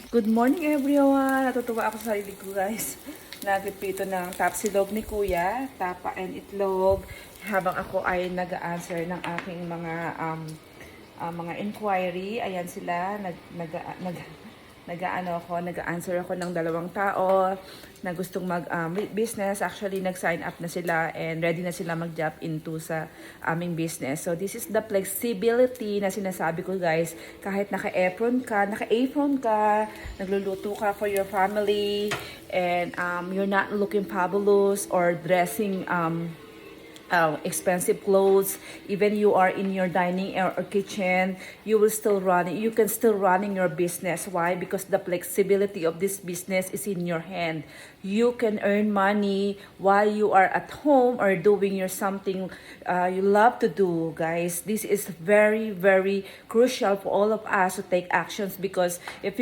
Good morning everyone! Natutuwa ako sa sarili ko guys. Nagpiprito ng tapsilog ni Kuya, tapa and itlog. Habang ako ay nag-answer ng aking mga inquiry. Ayan sila, nag-answer ako ng dalawang tao na gustong mag-business. Actually, nag-sign up na sila and ready na sila mag-jump into sa aming business. So, this is the flexibility na sinasabi ko guys. Kahit naka-apron ka, nagluluto ka for your family, and you're not looking fabulous or dressing expensive clothes, even you are in your dining or kitchen, you can still running your business. Why? Because the flexibility of this business is in your hand. You can earn money while you are at home or doing your something you love to do, guys. This is very, very crucial for all of us to take actions, because if you